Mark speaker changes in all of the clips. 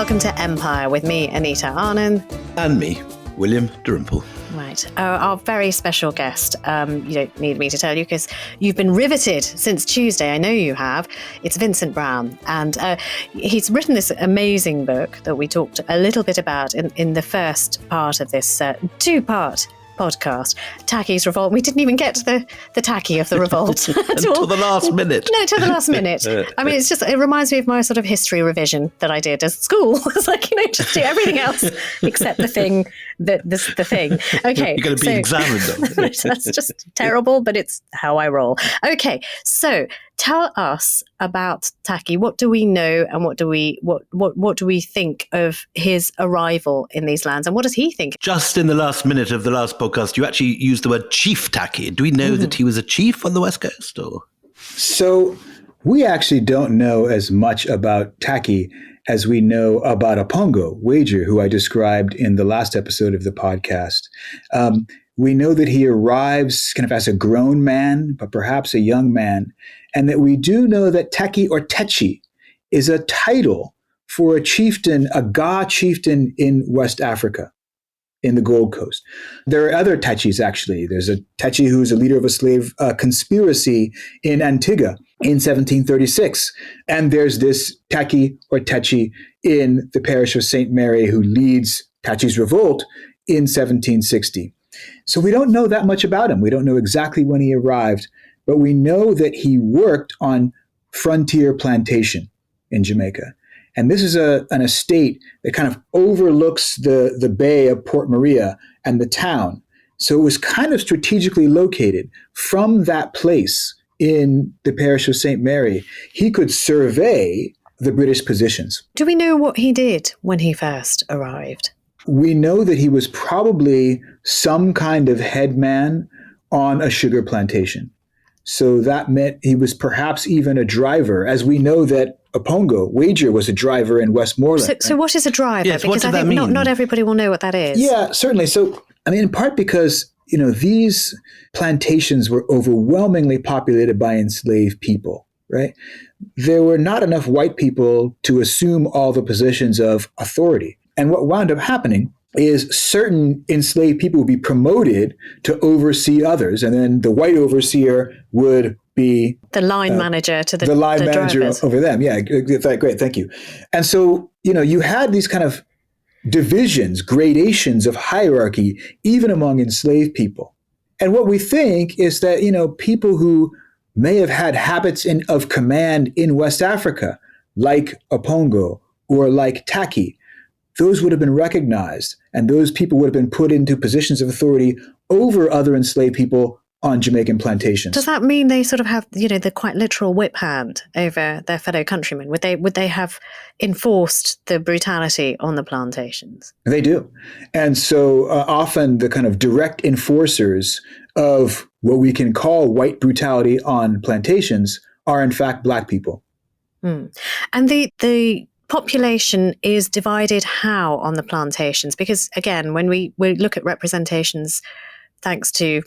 Speaker 1: welcome to Empire with me, Anita Arnon.
Speaker 2: And me, William Dalrymple.
Speaker 1: Right, our very special guest. You don't need me to tell you because you've been riveted since Tuesday. I know you have. It's Vincent Brown. And he's written this amazing book that we talked a little bit about in the first part of this two-part podcast, Tacky's Revolt. We didn't even get to the Tacky of the Revolt
Speaker 2: until the last minute.
Speaker 1: No, till the last minute. I mean, it reminds me of my sort of history revision that I did at school. It's like, just do everything else except the thing. The thing. Okay.
Speaker 2: You're going to be examined on.
Speaker 1: That's just terrible, but it's how I roll. Okay, so tell us about Tacky. What do we know, and what do we think of his arrival in these lands, and what does he think?
Speaker 2: Just in the last minute of the last podcast, you actually used the word Chief Tacky. Do we know that he was a chief on the West Coast, or?
Speaker 3: So we actually don't know as much about Tacky as we know about Opongo, Wager, who I described in the last episode of the podcast. We know that he arrives kind of as a grown man, but perhaps a young man, and that we do know that Tacky or Techi is a title for a chieftain, a Ga chieftain in West Africa, in the Gold Coast. There are other Techis, actually. There's a Techi who's a leader of a slave conspiracy in Antigua in 1736. And there's this Tacky or Techi in the parish of St. Mary who leads Tacky's Revolt in 1760. So we don't know that much about him. We don't know exactly when he arrived, but we know that he worked on frontier plantation in Jamaica. And this is an estate that kind of overlooks the bay of Port Maria and the town. So it was kind of strategically located. From that place in the parish of St. Mary, he could survey the British positions.
Speaker 1: Do we know what he did when he first arrived?
Speaker 3: We know that he was probably some kind of headman on a sugar plantation. So that meant he was perhaps even a driver, as we know that Opongo, Wager, was a driver in Westmoreland.
Speaker 1: So what is a driver?
Speaker 2: Yes,
Speaker 1: because I think not everybody will know what that is.
Speaker 3: Yeah, certainly. So, I mean, in part because, these plantations were overwhelmingly populated by enslaved people, right? There were not enough white people to assume all the positions of authority. And what wound up happening is certain enslaved people would be promoted to oversee others, and then the white overseer would be
Speaker 1: the line manager to the
Speaker 3: line manager
Speaker 1: drivers.
Speaker 3: Over them. Yeah, great, thank you. And so, you had these kind of divisions, gradations of hierarchy, even among enslaved people. And what we think is that, people who may have had habits of command in West Africa, like Opongo or like Tacky, those would have been recognized, and those people would have been put into positions of authority over other enslaved people on Jamaican plantations.
Speaker 1: Does that mean they sort of have, the quite literal whip hand over their fellow countrymen? Would they have enforced the brutality on the plantations?
Speaker 3: They do. And so often the kind of direct enforcers of what we can call white brutality on plantations are in fact Black people.
Speaker 1: Mm. And the population is divided how on the plantations? Because again, when we look at representations, thanks to,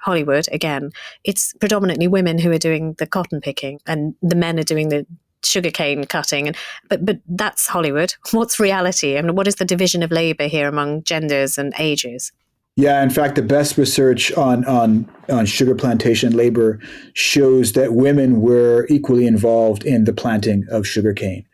Speaker 1: Hollywood, again, it's predominantly women who are doing the cotton picking and the men are doing the sugarcane cutting. But that's Hollywood. What's reality? And what is the division of labor here among genders and ages?
Speaker 3: Yeah, in fact, the best research on sugar plantation labor shows that women were equally involved in the planting of sugarcane.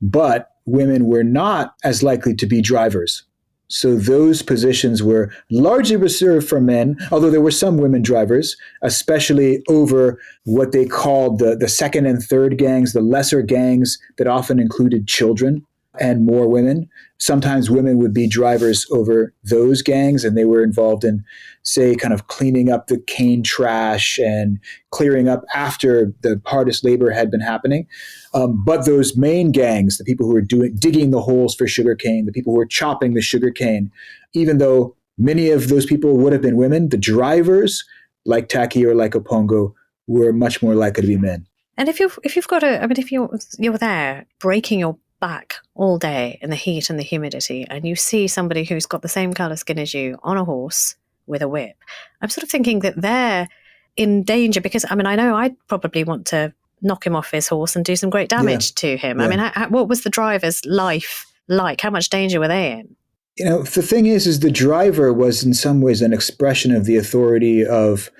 Speaker 3: But women were not as likely to be drivers. So those positions were largely reserved for men, although there were some women drivers, especially over what they called the second and third gangs, the lesser gangs that often included children and more women. Sometimes women would be drivers over those gangs, and they were involved in, say, kind of cleaning up the cane trash and clearing up after the hardest labor had been happening. But those main gangs, the people who were digging the holes for sugarcane, the people who were chopping the sugarcane, even though many of those people would have been women, the drivers, like Tacky or like Opongo, were much more likely to be men.
Speaker 1: And if you're there breaking your back all day in the heat and the humidity, and you see somebody who's got the same colour skin as you on a horse with a whip, I'm sort of thinking that they're in danger, because I know I'd probably want to knock him off his horse and do some great damage to him. Yeah. What was the driver's life like? How much danger were they in?
Speaker 3: The thing is the driver was in some ways an expression of the authority of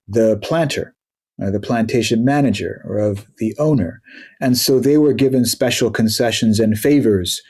Speaker 3: the planter, the plantation manager, or of the owner. And so they were given special concessions and favors,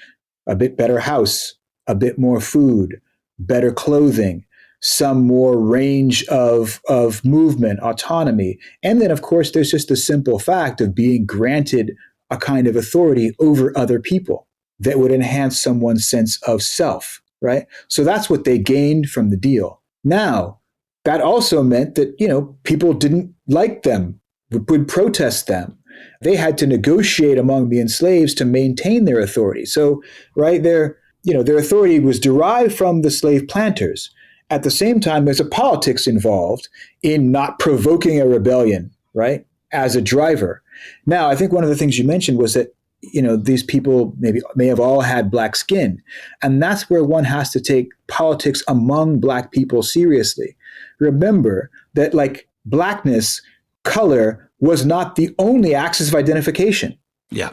Speaker 3: a bit better house, a bit more food, better clothing, some more range of movement, autonomy. And then, of course, there's just the simple fact of being granted a kind of authority over other people that would enhance someone's sense of self, right? So that's what they gained from the deal. Now, that also meant that, people didn't like them, would protest them. They had to negotiate among the enslaved to maintain their authority. So, right, their authority was derived from the slave planters. At the same time, there's a politics involved in not provoking a rebellion, right, as a driver. Now, I think one of the things you mentioned was that, these people may have all had black skin. And that's where one has to take politics among black people seriously. Remember that, like, blackness, color was not the only axis of identification.
Speaker 2: Yeah.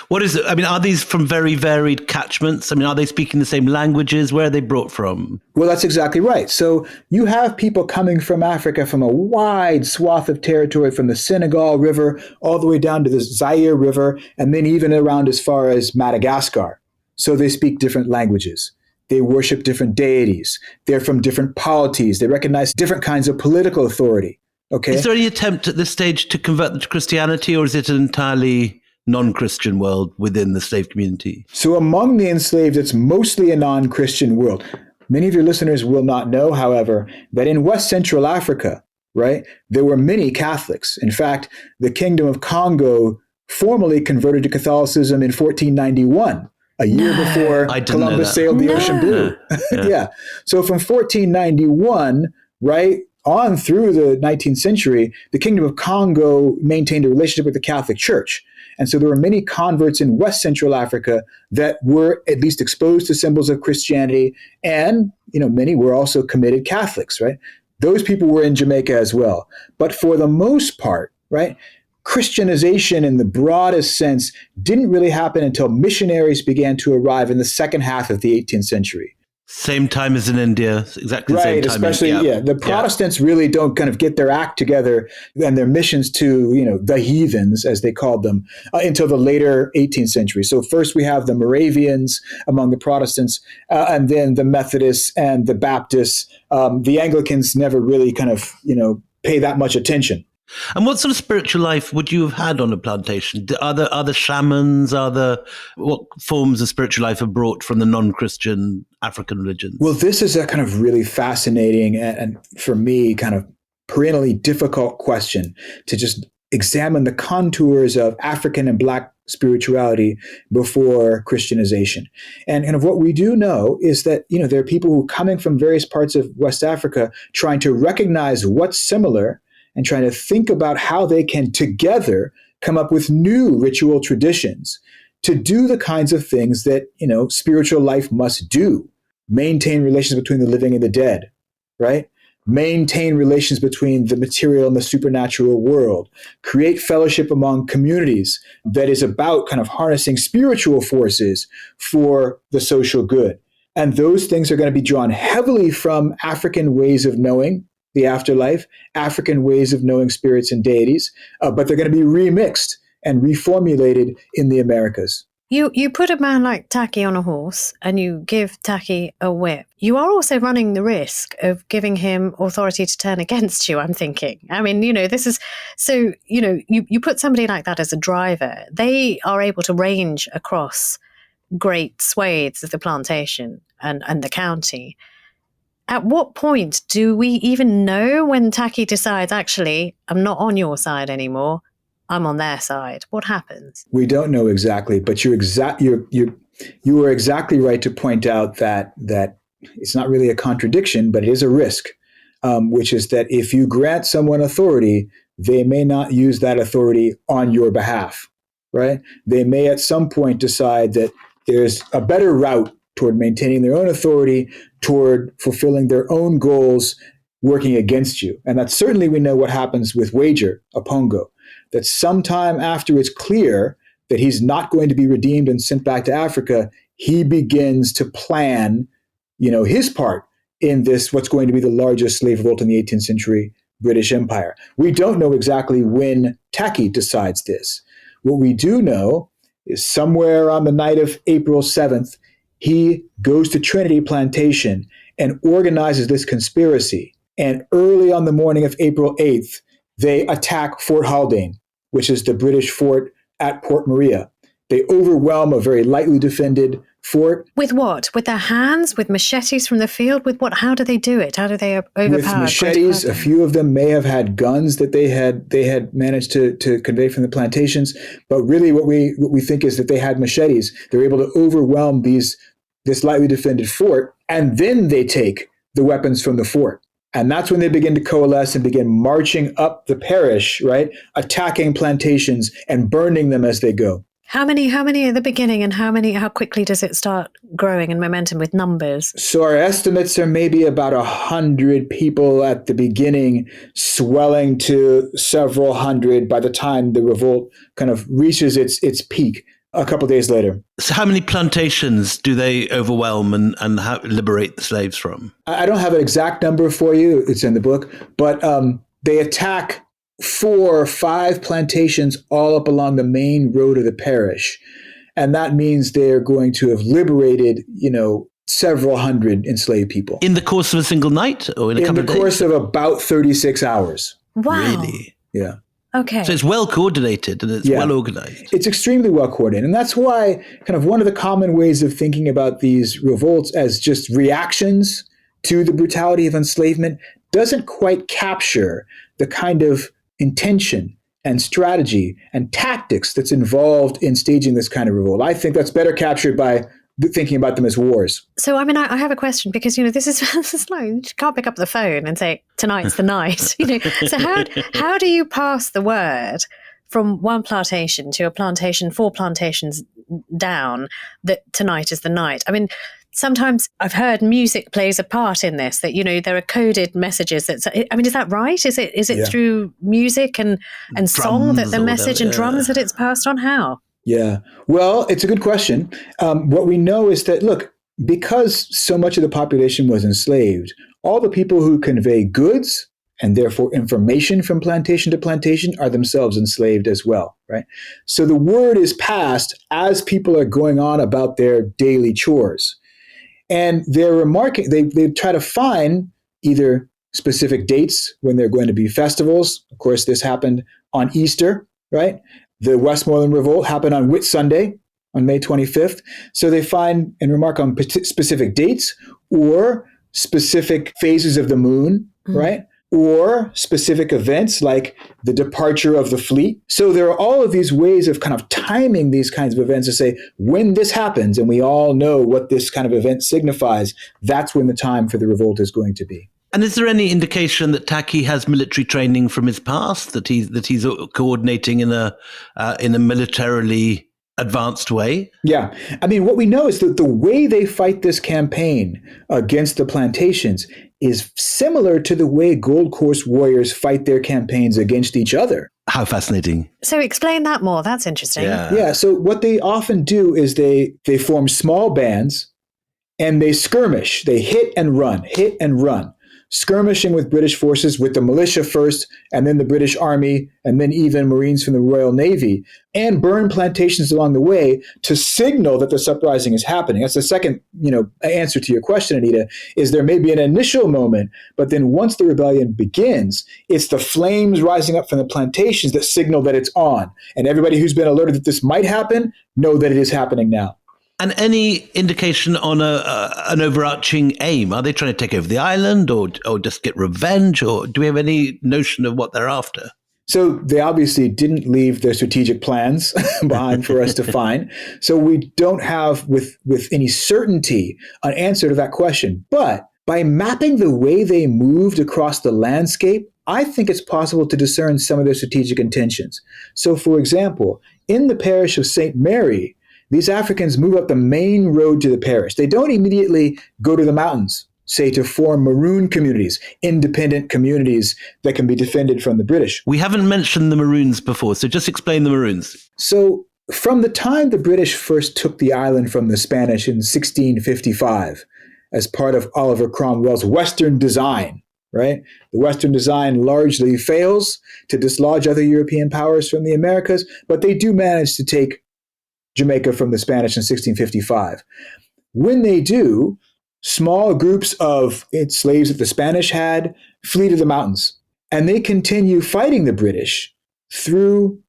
Speaker 2: What is it? I mean, are these from very varied catchments? I mean, are they speaking the same languages? Where are they brought from?
Speaker 3: Well, that's exactly right. So you have people coming from Africa from a wide swath of territory, from the Senegal River all the way down to the Zaire River, and then even around as far as Madagascar. So they speak different languages. They worship different deities. They're from different polities. They recognize different kinds of political authority. Okay.
Speaker 2: Is there any attempt at this stage to convert them to Christianity, or is it an entirely non-Christian world within the slave community?
Speaker 3: So among the enslaved, it's mostly a non-Christian world. Many of your listeners will not know, however, that in West Central Africa, right, there were many Catholics. In fact, the Kingdom of Congo formally converted to Catholicism in 1491, a year before Columbus sailed the ocean blue. Yeah. So from 1491, right, on through the 19th century, the Kingdom of Congo maintained a relationship with the Catholic Church. And so there were many converts in West Central Africa that were at least exposed to symbols of Christianity. And, many were also committed Catholics, right? Those people were in Jamaica as well. But for the most part, right, Christianization in the broadest sense didn't really happen until missionaries began to arrive in the second half of the 18th century.
Speaker 2: Same time as in India, exactly the same time.
Speaker 3: Especially, the Protestants really don't kind of get their act together and their missions to, the heathens, as they called them, until the later 18th century. So first we have the Moravians among the Protestants, and then the Methodists and the Baptists. The Anglicans never really kind of, pay that much attention.
Speaker 2: And what sort of spiritual life would you have had on a plantation? Are the shamans? What forms of spiritual life are brought from the non-Christian African religions?
Speaker 3: Well, this is a kind of really fascinating and for me kind of perennially difficult question to just examine the contours of African and Black spirituality before Christianization. And kind of what we do know is that, there are people who are coming from various parts of West Africa trying to recognize what's similar and trying to think about how they can together come up with new ritual traditions to do the kinds of things that, spiritual life must do. Maintain relations between the living and the dead, right? Maintain relations between the material and the supernatural world. Create fellowship among communities that is about kind of harnessing spiritual forces for the social good. And those things are going to be drawn heavily from African ways of knowing the afterlife, African ways of knowing spirits and deities, but they're going to be remixed and reformulated in the Americas.
Speaker 1: You put a man like Tacky on a horse and you give Tacky a whip. You are also running the risk of giving him authority to turn against you, I'm thinking. I mean, this is, so, you put somebody like that as a driver, they are able to range across great swathes of the plantation and the county. At what point do we even know when Tacky decides, actually, I'm not on your side anymore, I'm on their side? What happens?
Speaker 3: We don't know exactly, but you were exactly right to point out that it's not really a contradiction, but it is a risk, which is that if you grant someone authority, they may not use that authority on your behalf, right? They may at some point decide that there's a better route toward maintaining their own authority, toward fulfilling their own goals, working against you. And that certainly we know what happens with Wager, Apongo, that sometime after it's clear that he's not going to be redeemed and sent back to Africa, he begins to plan, his part in this, what's going to be the largest slave revolt in the 18th century British Empire. We don't know exactly when Tacky decides this. What we do know is somewhere on the night of April 7th, he goes to Trinity Plantation and organizes this conspiracy. And early on the morning of April 8th, they attack Fort Haldane, which is the British fort at Port Maria. They overwhelm a very lightly defended fort.
Speaker 1: With what? With their hands? With machetes from the field? With what? How do they do it? How do they overpower?
Speaker 3: With machetes. A few of them may have had guns that they had managed to convey from the plantations. But really, what we think is that they had machetes. They're able to overwhelm this lightly defended fort, and then they take the weapons from the fort. And that's when they begin to coalesce and begin marching up the parish, right? Attacking plantations and burning them as they go.
Speaker 1: How many at the beginning, and how quickly does it start growing in momentum with numbers?
Speaker 3: So our estimates are maybe about 100 people at the beginning, swelling to several hundred by the time the revolt kind of reaches its peak a couple of days later.
Speaker 2: So how many plantations do they overwhelm and liberate the slaves from?
Speaker 3: I don't have an exact number for you. It's in the book. But they attack 4 or 5 plantations all up along the main road of the parish. And that means they're going to have liberated, several hundred enslaved people.
Speaker 2: In the course of a single night or in a couple of days?
Speaker 3: In the course of about 36 hours.
Speaker 1: Wow.
Speaker 2: Really?
Speaker 3: Yeah.
Speaker 1: Okay.
Speaker 2: So it's well coordinated and it's well organized.
Speaker 3: It's extremely well coordinated. And that's why kind of one of the common ways of thinking about these revolts as just reactions to the brutality of enslavement doesn't quite capture the kind of intention and strategy and tactics that's involved in staging this kind of revolt. I think that's better captured by thinking about them as wars.
Speaker 1: So, I mean, I have a question because, this is like, you can't pick up the phone and say, tonight's the night, So how do you pass the word from one plantation to a plantation, 4 plantations down, that tonight is the night? I mean, sometimes I've heard music plays a part in this, that, there are coded messages is that right? Is it through music and song that the message and drums that it's passed on? How?
Speaker 3: Yeah. Well, it's a good question. What we know is that, look, because so much of the population was enslaved, all the people who convey goods and therefore information from plantation to plantation are themselves enslaved as well, right? So the word is passed as people are going on about their daily chores. And they're remarking, they try to find either specific dates when they're going to be festivals. Of course, this happened on Easter, right? The Westmoreland Revolt happened on Whit Sunday on May 25th. So they find and remark on specific dates or specific phases of the moon, right? Or specific events like the departure of the fleet. So there are all of these ways of kind of timing these kinds of events to say, when this happens, and we all know what this kind of event signifies, that's when the time for the revolt is going to be.
Speaker 2: And is there any indication that Tacky has military training from his past, that he's coordinating in a militarily advanced way?
Speaker 3: Yeah. I mean, what we know is that the way they fight this campaign against the plantations is similar to the way Gold Coast warriors fight their campaigns against each other.
Speaker 2: How fascinating.
Speaker 1: So explain that more. That's interesting.
Speaker 3: Yeah. So what they often do is they form small bands and they skirmish. They hit and run, skirmishing with British forces, with the militia first, and then the British Army, and then even Marines from the Royal Navy, and burn plantations along the way to signal that this uprising is happening. That's the second, answer to your question, Anita, is there may be an initial moment, but then once the rebellion begins, it's the flames rising up from the plantations that signal that it's on. And everybody who's been alerted that this might happen, know that it is happening now.
Speaker 2: And any indication on an overarching aim? Are they trying to take over the island or just get revenge? Or do we have any notion of what they're after?
Speaker 3: So they obviously didn't leave their strategic plans behind for us to find. So we don't have with any certainty an answer to that question. But by mapping the way they moved across the landscape, I think it's possible to discern some of their strategic intentions. So for example, in the parish of St. Mary, these Africans move up the main road to the parish. They don't immediately go to the mountains, say, to form Maroon communities, independent communities that can be defended from the British.
Speaker 2: We haven't mentioned the Maroons before, so just explain the Maroons.
Speaker 3: So from the time the British first took the island from the Spanish in 1655 as part of Oliver Cromwell's Western design, right? The Western design largely fails to dislodge other European powers from the Americas, but they do manage to take Jamaica from the Spanish in 1655. When they do, small groups of slaves that the Spanish had flee to the mountains, and they continue fighting the British through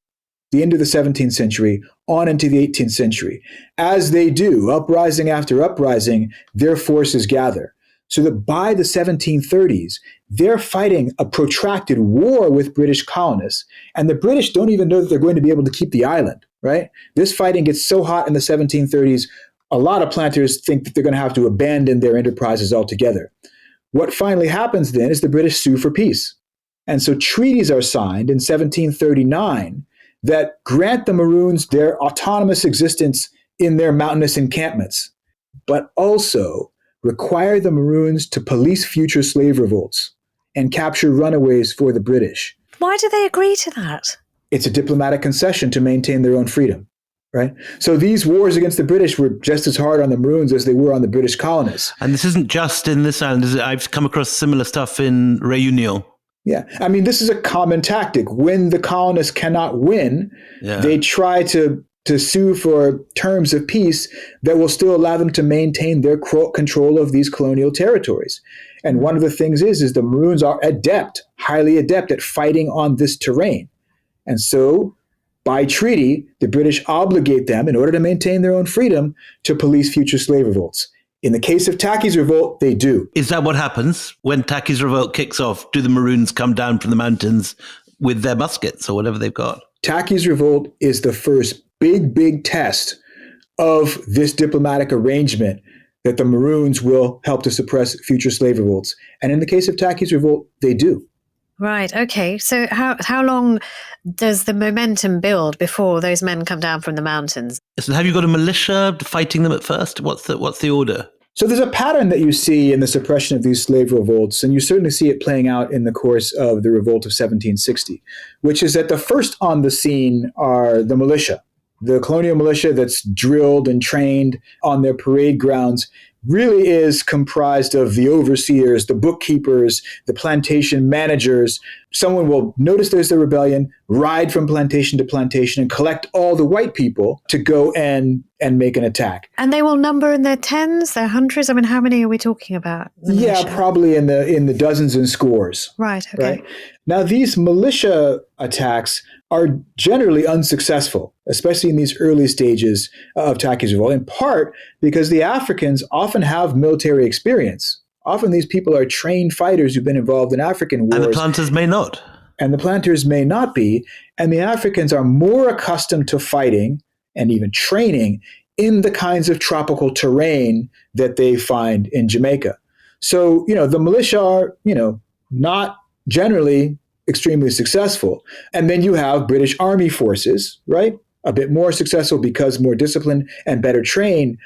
Speaker 3: the end of the 17th century on into the 18th century. As they do, uprising after uprising, their forces gather. So that by the 1730s, they're fighting a protracted war with British colonists. And the British don't even know that they're going to be able to keep the island, right? This fighting gets so hot in the 1730s, a lot of planters think that they're going to have to abandon their enterprises altogether. What finally happens then is the British sue for peace. And so treaties are signed in 1739 that grant the Maroons their autonomous existence in their mountainous encampments, but also require the Maroons to police future slave revolts and capture runaways for the British.
Speaker 1: Why do they agree to that?
Speaker 3: It's a diplomatic concession to maintain their own freedom, right? So these wars against the British were just as hard on the Maroons as they were on the British colonists.
Speaker 2: And this isn't just in this island, is it? I've come across similar stuff in Réunion.
Speaker 3: Yeah. I mean, this is a common tactic. When the colonists cannot win, they try to sue for terms of peace that will still allow them to maintain their control of these colonial territories. And one of the things is the Maroons are highly adept at fighting on this terrain. And so by treaty, the British obligate them, in order to maintain their own freedom, to police future slave revolts. In the case of Tacky's revolt, they do.
Speaker 2: Is that what happens when Tacky's revolt kicks off? Do the Maroons come down from the mountains with their muskets or whatever they've got?
Speaker 3: Tacky's revolt is the first big test of this diplomatic arrangement that the Maroons will help to suppress future slave revolts. And in the case of Tacky's revolt, they do.
Speaker 1: Right. Okay. So how long does the momentum build before those men come down from the mountains?
Speaker 2: So have you got a militia fighting them at first? What's the order?
Speaker 3: So there's a pattern that you see in the suppression of these slave revolts, and you certainly see it playing out in the course of the Revolt of 1760, which is that the first on the scene are the militia. The colonial militia that's drilled and trained on their parade grounds really is comprised of the overseers, the bookkeepers, the plantation managers. Someone will notice there's a rebellion, ride from plantation to plantation, and collect all the white people to go and make an attack.
Speaker 1: And they will number in their tens, their hundreds? I mean, how many are we talking about?
Speaker 3: Yeah, probably in the dozens and scores.
Speaker 1: Right, okay.
Speaker 3: Right? Now, these militia attacks are generally unsuccessful, especially in these early stages of Tacky's revolt, in part because the Africans often have military experience. Often these people are trained fighters who've been involved in African wars.
Speaker 2: And the planters may not.
Speaker 3: And the planters may not be. And the Africans are more accustomed to fighting and even training in the kinds of tropical terrain that they find in Jamaica. So, the militia are, not generally extremely successful. And then you have British Army forces, right? A bit more successful because more disciplined and better trained.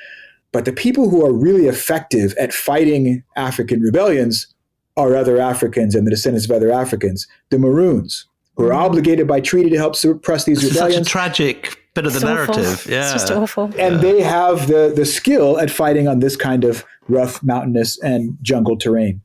Speaker 3: But the people who are really effective at fighting African rebellions are other Africans and the descendants of other Africans, the Maroons, who are obligated by treaty to help suppress these rebellions.
Speaker 2: Such a tragic bit of the narrative.
Speaker 1: Awful.
Speaker 2: Yeah.
Speaker 1: It's just awful.
Speaker 3: And they have the skill at fighting on this kind of rough, mountainous, and jungle terrain.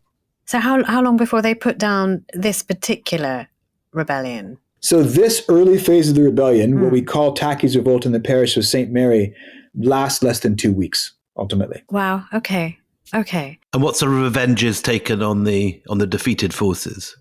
Speaker 1: So how long before they put down this particular rebellion?
Speaker 3: So this early phase of the rebellion, what we call Tacky's revolt in the parish of St. Mary, lasts less than 2 weeks, ultimately.
Speaker 1: Wow. Okay.
Speaker 2: And what sort of revenge is taken on the defeated forces?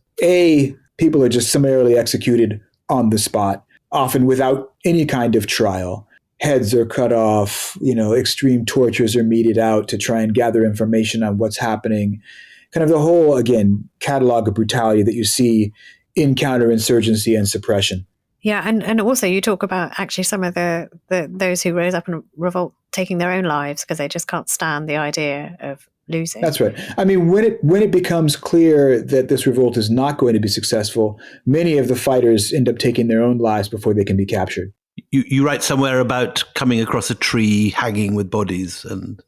Speaker 3: People are just summarily executed on the spot, often without any kind of trial. Heads are cut off, extreme tortures are meted out to try and gather information on what's happening. Kind of the whole, again, catalog of brutality that you see in counterinsurgency and suppression.
Speaker 1: Yeah, and also you talk about actually some of those who rose up in revolt taking their own lives because they just can't stand the idea of losing.
Speaker 3: That's right. I mean, when it becomes clear that this revolt is not going to be successful, many of the fighters end up taking their own lives before they can be captured.
Speaker 2: You write somewhere about coming across a tree hanging with bodies and...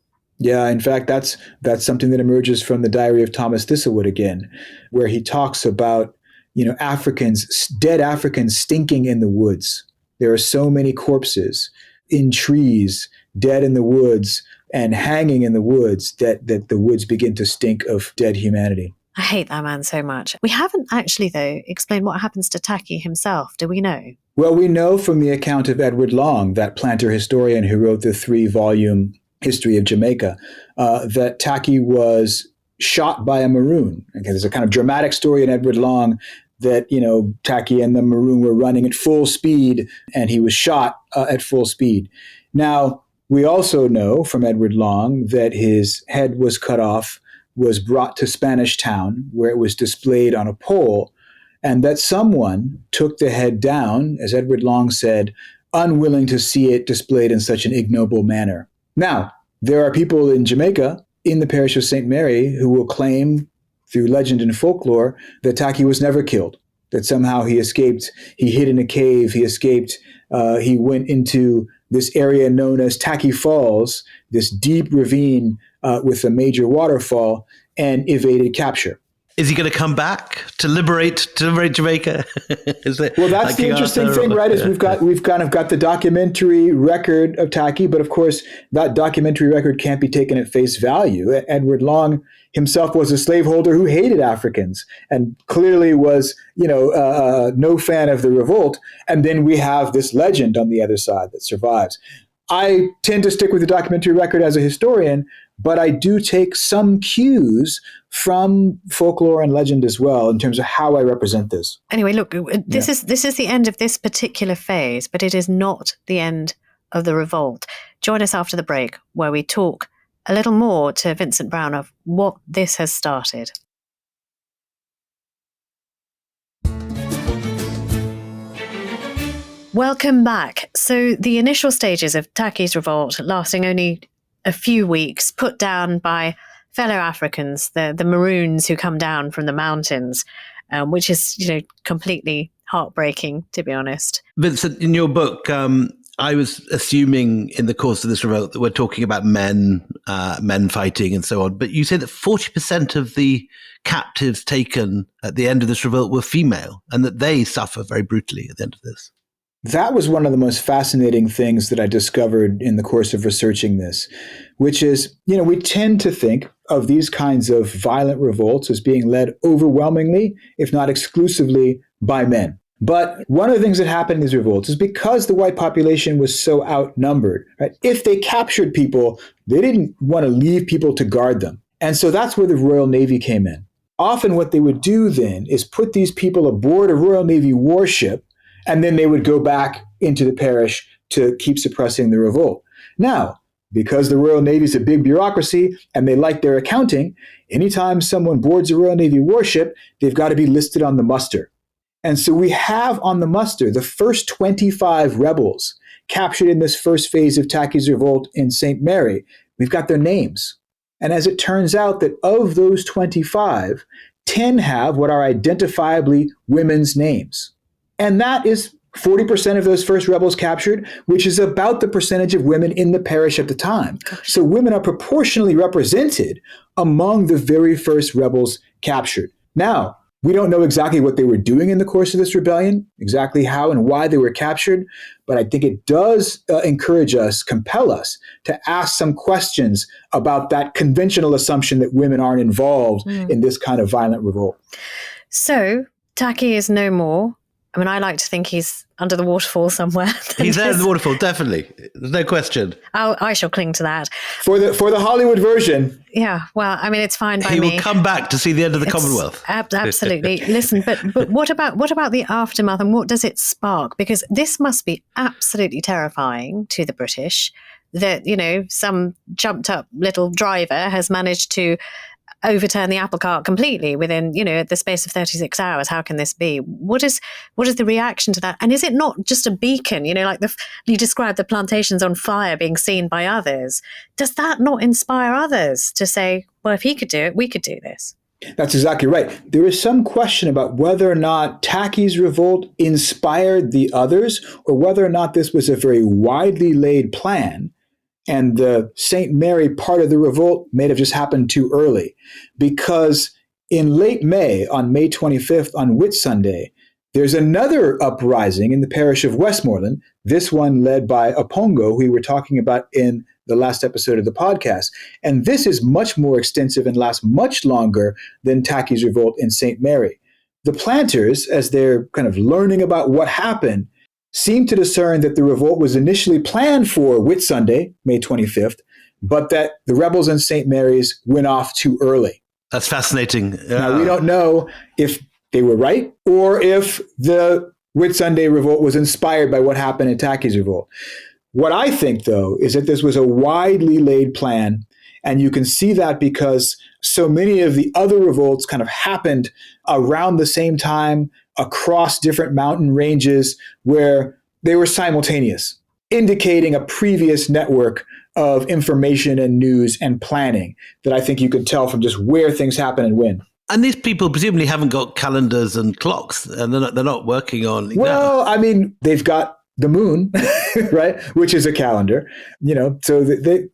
Speaker 3: Yeah, in fact, that's something that emerges from the diary of Thomas Thistlewood again, where he talks about, dead Africans stinking in the woods. there are so many corpses in trees, dead in the woods, and hanging in the woods that the woods begin to stink of dead humanity.
Speaker 1: I hate that man so much. We haven't actually, though, explained what happens to Tacky himself. Do we know?
Speaker 3: Well, we know from the account of Edward Long, that planter historian who wrote the 3-volume History of Jamaica, that Tacky was shot by a Maroon. Okay, there's a kind of dramatic story in Edward Long that, Tacky and the Maroon were running at full speed, and he was shot at full speed. Now, we also know from Edward Long that his head was cut off, was brought to Spanish Town, where it was displayed on a pole, and that someone took the head down, as Edward Long said, unwilling to see it displayed in such an ignoble manner. Now, there are people in Jamaica, in the parish of St. Mary, who will claim, through legend and folklore, that Tacky was never killed, that somehow he escaped, he hid in a cave, he escaped, he went into this area known as Tacky Falls, this deep ravine with a major waterfall, and evaded capture.
Speaker 2: Is he going to come back to liberate Jamaica?
Speaker 3: Well, that's the interesting thing, right? Is we've kind of got the documentary record of Tacky, but of course that documentary record can't be taken at face value. Edward Long himself was a slaveholder who hated Africans and clearly was, no fan of the revolt. And then we have this legend on the other side that survives. I tend to stick with the documentary record as a historian, but I do take some cues from folklore and legend as well in terms of how I represent this.
Speaker 1: Anyway, look, this is the end of this particular phase, but it is not the end of the revolt. Join us after the break, where we talk a little more to Vincent Brown of what this has started. Welcome back. So the initial stages of Tacky's revolt, lasting only a few weeks, put down by fellow Africans, the Maroons who come down from the mountains, which is, completely heartbreaking, to be honest.
Speaker 2: Vincent, in your book, I was assuming in the course of this revolt that we're talking about men fighting and so on. But you say that 40% of the captives taken at the end of this revolt were female, and that they suffer very brutally at the end of this.
Speaker 3: That was one of the most fascinating things that I discovered in the course of researching this, which is, we tend to think of these kinds of violent revolts as being led overwhelmingly, if not exclusively, by men. But one of the things that happened in these revolts is because the white population was so outnumbered, right? If they captured people, they didn't want to leave people to guard them. And so that's where the Royal Navy came in. Often what they would do then is put these people aboard a Royal Navy warship, and then they would go back into the parish to keep suppressing the revolt. Now, because the Royal Navy is a big bureaucracy and they like their accounting, anytime someone boards a Royal Navy warship, they've got to be listed on the muster. And so we have on the muster the first 25 rebels captured in this first phase of Tacky's revolt in St. Mary. We've got their names. And as it turns out that of those 25, 10 have what are identifiably women's names. And that is 40% of those first rebels captured, which is about the percentage of women in the parish at the time. Gosh. So women are proportionally represented among the very first rebels captured. Now, we don't know exactly what they were doing in the course of this rebellion, exactly how and why they were captured, but I think it does compel us to ask some questions about that conventional assumption that women aren't involved in this kind of violent revolt.
Speaker 1: So, Tacky is no more. I mean, I like to think he's under the waterfall somewhere.
Speaker 2: He's there in the waterfall, definitely. There's no question.
Speaker 1: I shall cling to that.
Speaker 3: For the Hollywood version.
Speaker 1: Yeah, well, I mean, it's fine by me.
Speaker 2: He will come back to see the end of the Commonwealth.
Speaker 1: Absolutely. Listen, but what about the aftermath, and what does it spark? Because this must be absolutely terrifying to the British that, some jumped up little driver has managed to overturn the apple cart completely within, the space of 36 hours. How can this be? What is the reaction to that? And is it not just a beacon, like you described the plantations on fire being seen by others? Does that not inspire others to say, well, if he could do it, we could do this?
Speaker 3: That's exactly right. There is some question about whether or not Tacky's revolt inspired the others, or whether or not this was a very widely laid plan. And the St. Mary part of the revolt may have just happened too early, because in late May, on May 25th, on Whitsunday, There's another uprising in the parish of Westmoreland, this one led by Apongo, who we were talking about in the last episode of the podcast. And this is much more extensive and lasts much longer than Tacky's revolt in St. Mary. The planters, as they're kind of learning about what happened, seem to discern that the revolt was initially planned for Whitsunday, May 25th, but that the rebels in St. Mary's went off too early.
Speaker 2: That's fascinating.
Speaker 3: Now, we don't know if they were right or if the Whitsunday revolt was inspired by what happened in Tacky's revolt. What I think, though, is that this was a widely laid plan, and you can see that because so many of the other revolts kind of happened around the same time across different mountain ranges where they were simultaneous, indicating a previous network of information and news and planning that I think you could tell from just where things happen and when.
Speaker 2: And these people presumably haven't got calendars and clocks, and they're not working on.
Speaker 3: Well, I mean, they've got the moon, right, which is a calendar. So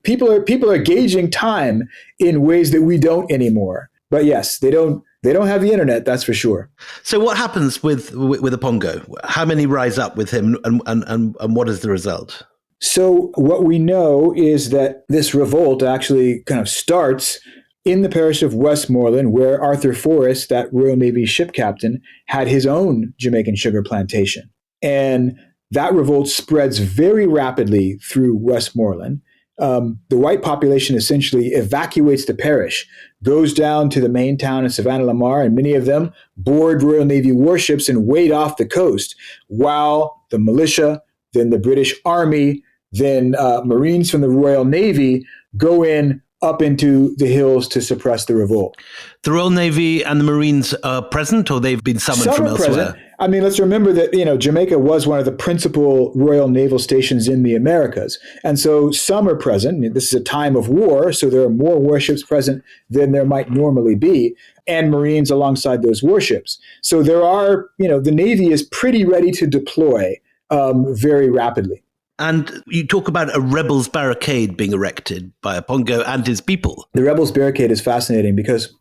Speaker 3: people are gauging time in ways that we don't anymore. But yes, they don't have the internet, that's for sure.
Speaker 2: So what happens with Apongo? How many rise up with him, and what is the result?
Speaker 3: So what we know is that this revolt actually kind of starts in the parish of Westmoreland, where Arthur Forrest, that Royal Navy ship captain, had his own Jamaican sugar plantation. And that revolt spreads very rapidly through Westmoreland. The white population essentially evacuates the parish, goes down to the main town of Savannah-la-Mar, and many of them board Royal Navy warships and wade off the coast, while the militia, then the British Army, then Marines from the Royal Navy go in up into the hills to suppress the revolt.
Speaker 2: The Royal Navy and the Marines are present, or they've been summoned from elsewhere?
Speaker 3: Present. I mean, let's remember that, Jamaica was one of the principal Royal Naval stations in the Americas. And so some are present. This is a time of war, so there are more warships present than there might normally be, and Marines alongside those warships. So there are, the Navy is pretty ready to deploy very rapidly.
Speaker 2: And you talk about a rebels barricade being erected by Apongo and his people.
Speaker 3: The rebels barricade is fascinating because,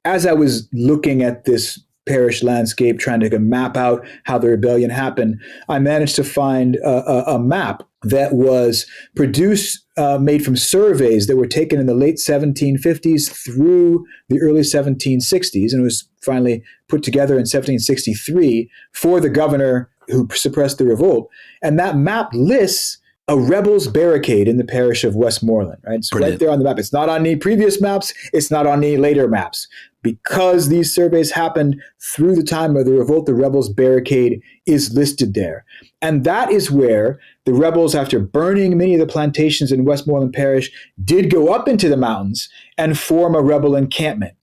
Speaker 3: as I was looking at this parish landscape, trying to map out how the rebellion happened, I managed to find a map that was produced, made from surveys that were taken in the late 1750s through the early 1760s, and it was finally put together in 1763 for the governor who suppressed the revolt. And that map lists a rebels barricade in the parish of Westmoreland, right? It's right there on the map. It's not on any previous maps. It's not on any later maps. Because these surveys happened through the time of the revolt, the rebels barricade is listed there. And that is where the rebels, after burning many of the plantations in Westmoreland Parish, did go up into the mountains and form a rebel encampment.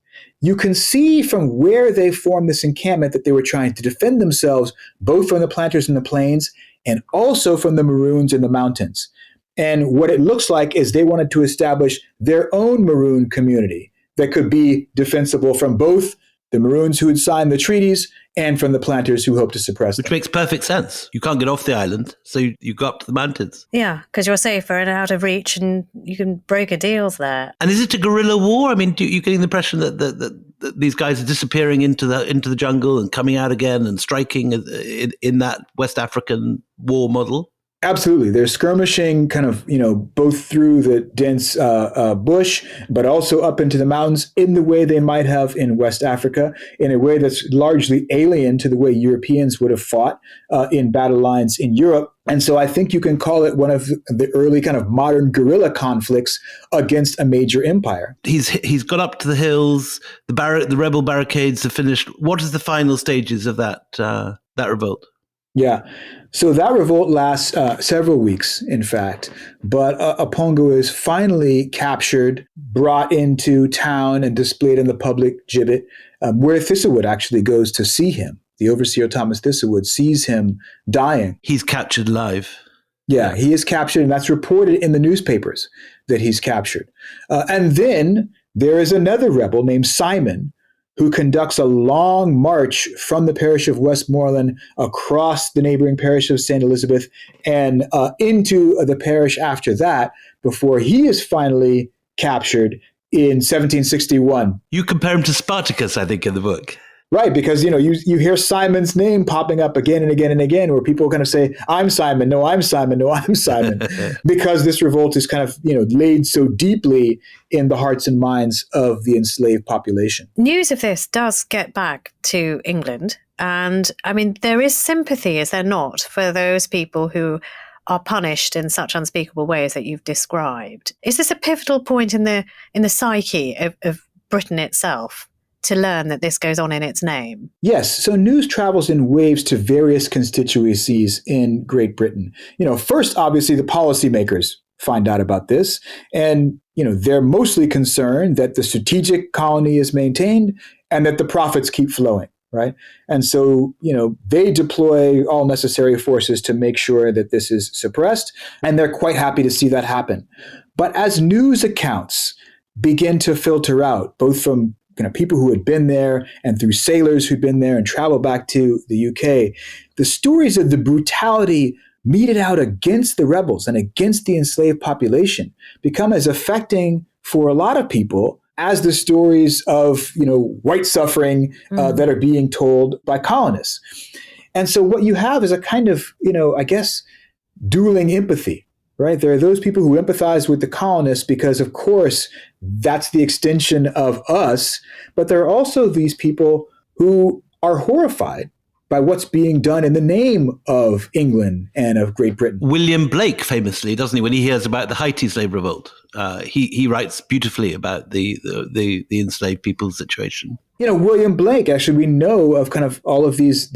Speaker 3: You can see from where they formed this encampment that they were trying to defend themselves, both from the planters in the plains and also from the Maroons in the mountains. And what it looks like is they wanted to establish their own Maroon community that could be defensible from both the Maroons who had signed the treaties and from the planters who hoped to suppress them.
Speaker 2: Which makes perfect sense. You can't get off the island, so you go up to the mountains.
Speaker 1: Yeah, because you're safer and out of reach, and you can broker deals there.
Speaker 2: And is it a guerrilla war? I mean, you getting the impression that these guys are disappearing into the jungle and coming out again and striking in that West African war model?
Speaker 3: Absolutely. They're skirmishing kind of, both through the dense bush, but also up into the mountains in the way they might have in West Africa, in a way that's largely alien to the way Europeans would have fought in battle lines in Europe. And so I think you can call it one of the early kind of modern guerrilla conflicts against a major empire.
Speaker 2: He's got up to the hills. The rebel barricades are finished. What is the final stages of that revolt?
Speaker 3: Yeah. So that revolt lasts several weeks, in fact. But Apongo is finally captured, brought into town, and displayed in the public gibbet, where Thistlewood actually goes to see him. The overseer Thomas Thistlewood sees him dying.
Speaker 2: He's captured alive.
Speaker 3: Yeah, he is captured, and that's reported in the newspapers that he's captured. And then there is another rebel named Simon, who conducts a long march from the parish of Westmoreland across the neighboring parish of St. Elizabeth and into the parish after that, before he is finally captured in 1761.
Speaker 2: You compare him to Spartacus, I think, in the book.
Speaker 3: Right, because you hear Simon's name popping up again and again and again, where people kind of say, "I'm Simon, no, I'm Simon, no, I'm Simon," because this revolt is kind of laid so deeply in the hearts and minds of the enslaved population.
Speaker 1: News of this does get back to England, and I mean there is sympathy, is there not, for those people who are punished in such unspeakable ways that you've described. Is this a pivotal point in the psyche of Britain itself, to learn that this goes on in its name?
Speaker 3: Yes. So news travels in waves to various constituencies in Great Britain. First, obviously, the policymakers find out about this. And, they're mostly concerned that the strategic colony is maintained and that the profits keep flowing, right? And so, they deploy all necessary forces to make sure that this is suppressed. And they're quite happy to see that happen. But as news accounts begin to filter out, both from people who had been there and through sailors who'd been there and traveled back to the UK, the stories of the brutality meted out against the rebels and against the enslaved population become as affecting for a lot of people as the stories of white suffering that are being told by colonists. And so what you have is a kind of I guess dueling empathy. Right? There are those people who empathize with the colonists because, of course, that's the extension of us. But there are also these people who are horrified by what's being done in the name of England and of Great Britain.
Speaker 2: William Blake, famously, doesn't he, when he hears about the Haiti slave revolt, he writes beautifully about the enslaved people's situation.
Speaker 3: William Blake, actually, we know of kind of all of these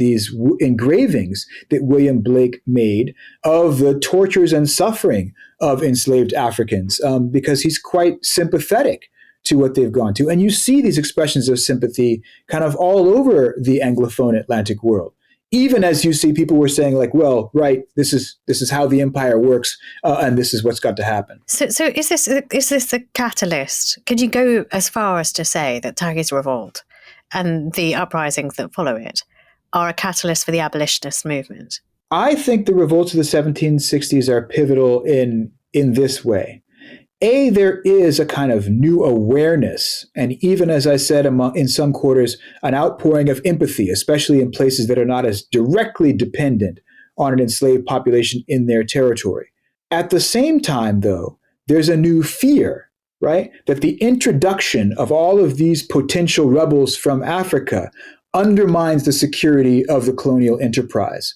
Speaker 3: engravings that William Blake made of the tortures and suffering of enslaved Africans, because he's quite sympathetic to what they've gone to. And you see these expressions of sympathy kind of all over the Anglophone Atlantic world. Even as you see people were saying, like, well, right, this is how the empire works, and this is what's got to happen.
Speaker 1: So is this a catalyst? Could you go as far as to say that Tacky's revolt and the uprisings that follow it are a catalyst for the abolitionist movement?
Speaker 3: I think the revolts of the 1760s are pivotal in this way. There is a kind of new awareness, and even, as I said, in some quarters, an outpouring of empathy, especially in places that are not as directly dependent on an enslaved population in their territory. At the same time, though, there's a new fear, right? That the introduction of all of these potential rebels from Africa undermines the security of the colonial enterprise.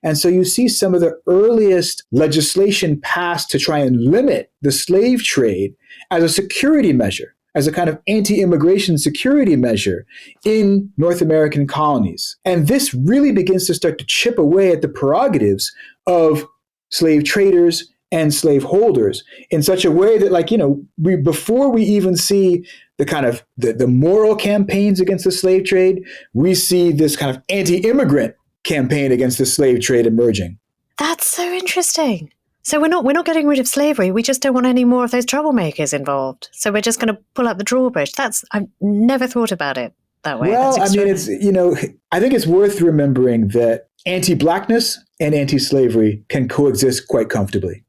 Speaker 3: And so you see some of the earliest legislation passed to try and limit the slave trade as a security measure, as a kind of anti-immigration security measure in North American colonies. And this really begins to start to chip away at the prerogatives of slave traders and slave holders in such a way that, before we even see the kind of the moral campaigns against the slave trade, we see this kind of anti-immigrant campaign against the slave trade emerging.
Speaker 1: That's so interesting. So we're not getting rid of slavery. We just don't want any more of those troublemakers involved. So we're just going to pull up the drawbridge. I've never thought about it that way.
Speaker 3: Well, I mean, I think it's worth remembering that anti-blackness and anti-slavery can coexist quite comfortably.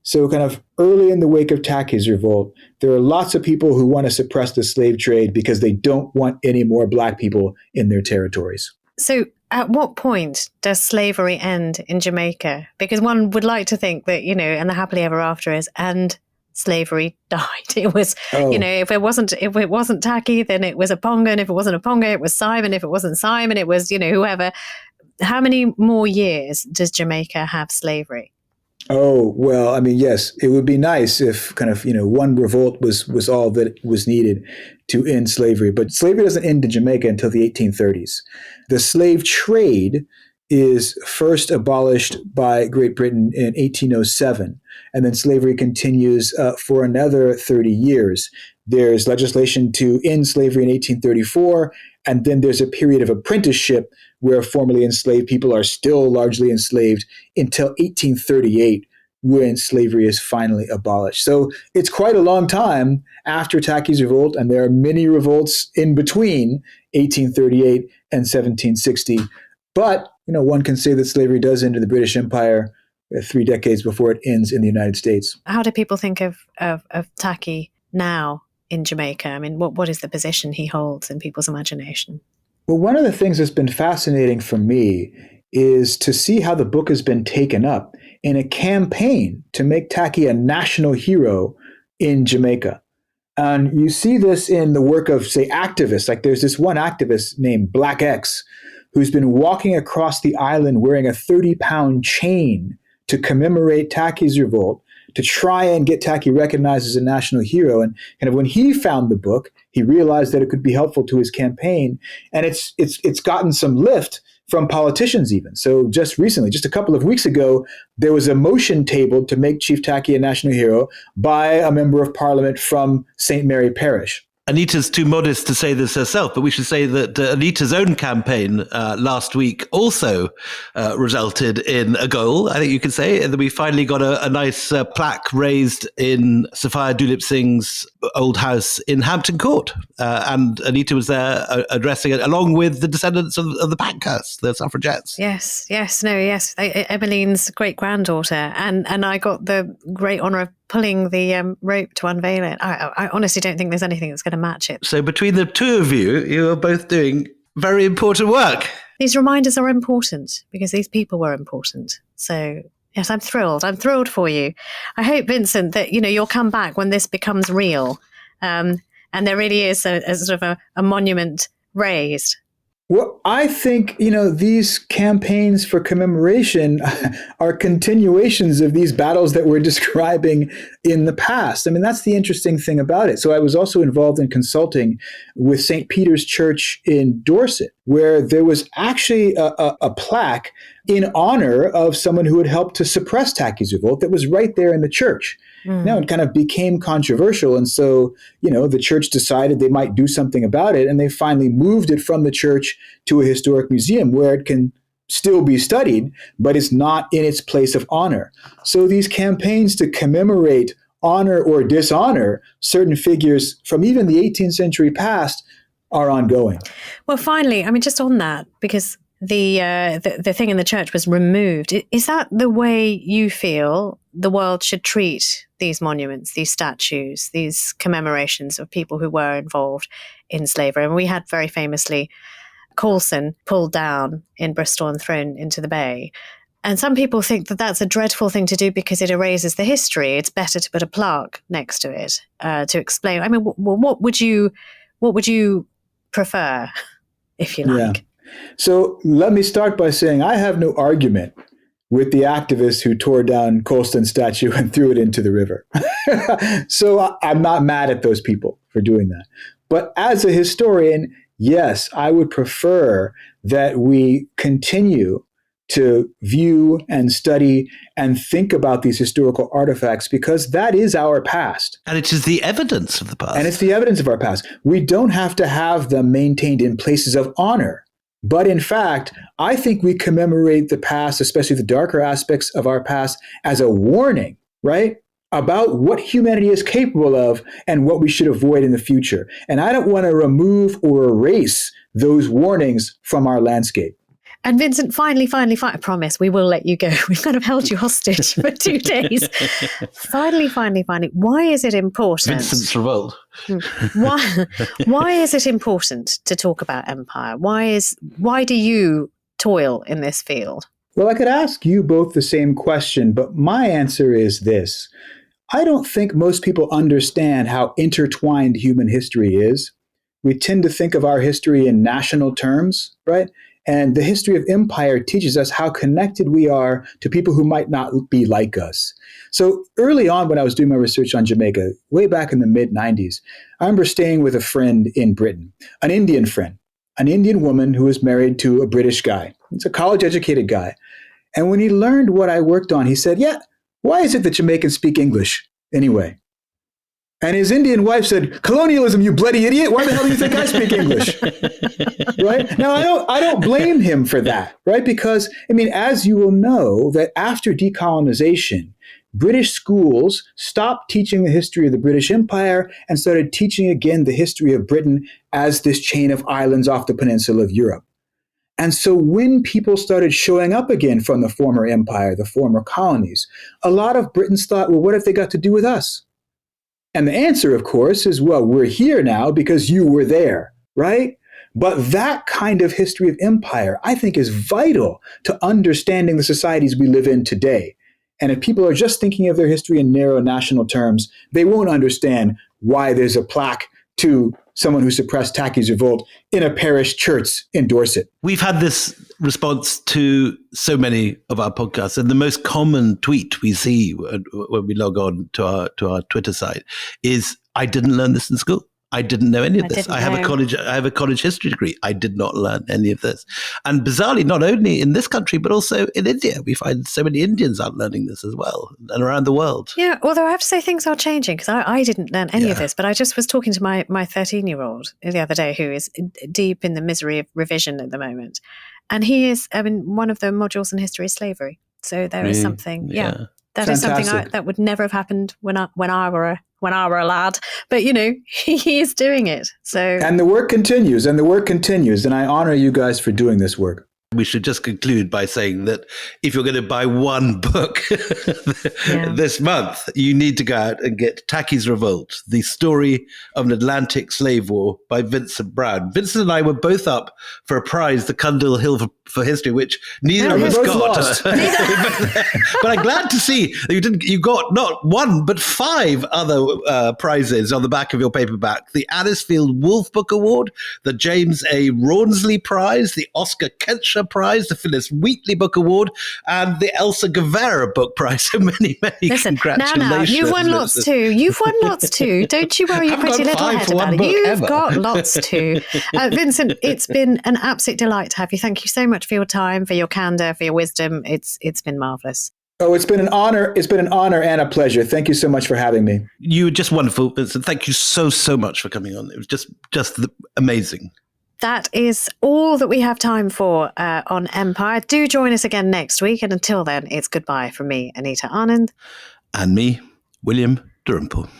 Speaker 3: So kind of early in the wake of Tacky's revolt, there are lots of people who want to suppress the slave trade because they don't want any more black people in their territories.
Speaker 1: So at what point does slavery end in Jamaica? Because one would like to think that, and the happily ever after is, and slavery died. It was, if it wasn't Tacky, then it was a Ponga. And if it wasn't a Ponga, it was Simon. If it wasn't Simon, it was, whoever. How many more years does Jamaica have slavery?
Speaker 3: Oh, well, I mean, yes, it would be nice if kind of, one revolt was all that was needed to end slavery. But slavery doesn't end in Jamaica until the 1830s. The slave trade is first abolished by Great Britain in 1807, and then slavery continues for another 30 years. There's legislation to end slavery in 1834, and then there's a period of apprenticeship where formerly enslaved people are still largely enslaved until 1838, when slavery is finally abolished. So it's quite a long time after Tacky's revolt, and there are many revolts in between 1838 and 1760. But, one can say that slavery does end in the British Empire 3 decades before it ends in the United States.
Speaker 1: How do people think of Tacky now in Jamaica? I mean, what is the position he holds in people's imagination?
Speaker 3: Well, one of the things that's been fascinating for me is to see how the book has been taken up in a campaign to make Tacky a national hero in Jamaica. And you see this in the work of, say, activists. Like there's this one activist named Black X who's been walking across the island wearing a 30-pound chain to commemorate Tacky's revolt, to try and get Tacky recognized as a national hero. And kind of when he found the book, he realized that it could be helpful to his campaign. And it's gotten some lift from politicians even. So just recently, just a couple of weeks ago, there was a motion tabled to make Chief Tacky a national hero by a member of parliament from St. Mary Parish.
Speaker 2: Anita's too modest to say this herself, but we should say that Anita's own campaign last week also resulted in a goal, I think you could say, and we finally got a nice plaque raised in Sophia Dulip Singh's old house in Hampton Court. And Anita was there addressing it, along with the descendants of the Pankhursts, the suffragettes.
Speaker 1: Yes. Emmeline's great-granddaughter. And I got the great honour of pulling the rope to unveil it. I honestly don't think there's anything that's going to match it.
Speaker 2: So between the two of you, you are both doing very important work.
Speaker 1: These reminders are important because these people were important. So yes, I'm thrilled. I'm thrilled for you. I hope, Vincent, that you'll come back when this becomes real, and there really is a sort of a monument raised.
Speaker 3: Well, I think, these campaigns for commemoration are continuations of these battles that we're describing in the past. I mean, that's the interesting thing about it. So I was also involved in consulting with St. Peter's Church in Dorset, where there was actually a plaque in honor of someone who had helped to suppress Tacky's revolt that was right there in the church. Now it kind of became controversial. And so, the church decided they might do something about it. And they finally moved it from the church to a historic museum where it can still be studied, but it's not in its place of honor. So these campaigns to commemorate, honor, or dishonor certain figures from even the 18th century past are ongoing.
Speaker 1: Well, finally, I mean, just on that, because the thing in the church was removed. Is that the way you feel the world should treat these monuments, these statues, these commemorations of people who were involved in slavery? And we had very famously Coulson pulled down in Bristol and thrown into the bay. And some people think that that's a dreadful thing to do because it erases the history. It's better to put a plaque next to it to explain. I mean, what would you prefer, if you like?
Speaker 3: Yeah. So let me start by saying I have no argument with the activists who tore down Colston's statue and threw it into the river. So I'm not mad at those people for doing that. But as a historian, yes, I would prefer that we continue to view and study and think about these historical artifacts because that is our past.
Speaker 2: And it is the evidence of the past.
Speaker 3: And it's the evidence of our past. We don't have to have them maintained in places of honor. But in fact, I think we commemorate the past, especially the darker aspects of our past, as a warning, right? About what humanity is capable of and what we should avoid in the future. And I don't want to remove or erase those warnings from our landscape.
Speaker 1: And Vincent, finally, I promise we will let you go. We've kind of held you hostage for 2 days. Finally, why is it important?
Speaker 2: Vincent's Revolt.
Speaker 1: Why is it important to talk about empire? Why do you toil in this field?
Speaker 3: Well, I could ask you both the same question, but my answer is this. I don't think most people understand how intertwined human history is. We tend to think of our history in national terms, right? And the history of empire teaches us how connected we are to people who might not be like us. So early on when I was doing my research on Jamaica, way back in the mid-90s, I remember staying with a friend in Britain, an Indian friend, an Indian woman who was married to a British guy. It's a college-educated guy. And when he learned what I worked on, he said, yeah, why is it that Jamaicans speak English anyway? And his Indian wife said, colonialism, you bloody idiot. Why the hell do you think I speak English? Right? Now, I don't blame him for that, right? Because, I mean, as you will know, that after decolonization, British schools stopped teaching the history of the British Empire and started teaching again the history of Britain as this chain of islands off the peninsula of Europe. And so when people started showing up again from the former empire, the former colonies, a lot of Britons thought, well, what have they got to do with us? And the answer, of course, is, well, we're here now because you were there, right? But that kind of history of empire, I think, is vital to understanding the societies we live in today. And if people are just thinking of their history in narrow national terms, they won't understand why there's a plaque to someone who suppressed Tacky's revolt in a parish church in Dorset.
Speaker 2: We've had this response to so many of our podcasts, and the most common tweet we see when we log on to our Twitter site is, "I didn't learn this in school. I didn't know any of this. I have a college history degree. I did not learn any of this." And bizarrely, not only in this country, but also in India, we find so many Indians aren't learning this as well, and around the world.
Speaker 1: Yeah, although I have to say things are changing, because I didn't learn any of this, but I just was talking to my 13-year-old the other day, who is deep in the misery of revision at the moment. And he is, one of the modules in history is slavery. So there is something, that is something that would never have happened when I were a lad. But, he is doing it. So,
Speaker 3: and the work continues, and I honor you guys for doing this work.
Speaker 2: We should just conclude by saying that if you're going to buy one book this month, you need to go out and get Tacky's Revolt, the story of an Atlantic slave war by Vincent Brown. Vincent and I were both up for a prize, the Cundall Hill for History, which neither of us got. But I'm glad to see that you got not one, but 5 other prizes on the back of your paperback. The Anisfield Wolf Book Award, the James A. Rawnsley Prize, the Oscar Kensher Prize, the Phyllis Wheatley Book Award, and the Elsa Guevara Book Prize. So many congratulations.
Speaker 1: Now, you've won lots too. Don't you worry your pretty little head about it. You've got lots too. Vincent, it's been an absolute delight to have you. Thank you so much for your time, for your candor, for your wisdom. It's been marvelous.
Speaker 3: Oh, it's been an honor. It's been an honor and a pleasure. Thank you so much for having me.
Speaker 2: You were just wonderful, Vincent. Thank you so much for coming on. It was just amazing.
Speaker 1: That is all that we have time for on Empire. Do join us again next week. And until then, it's goodbye from me, Anita Anand.
Speaker 2: And me, William Davenport.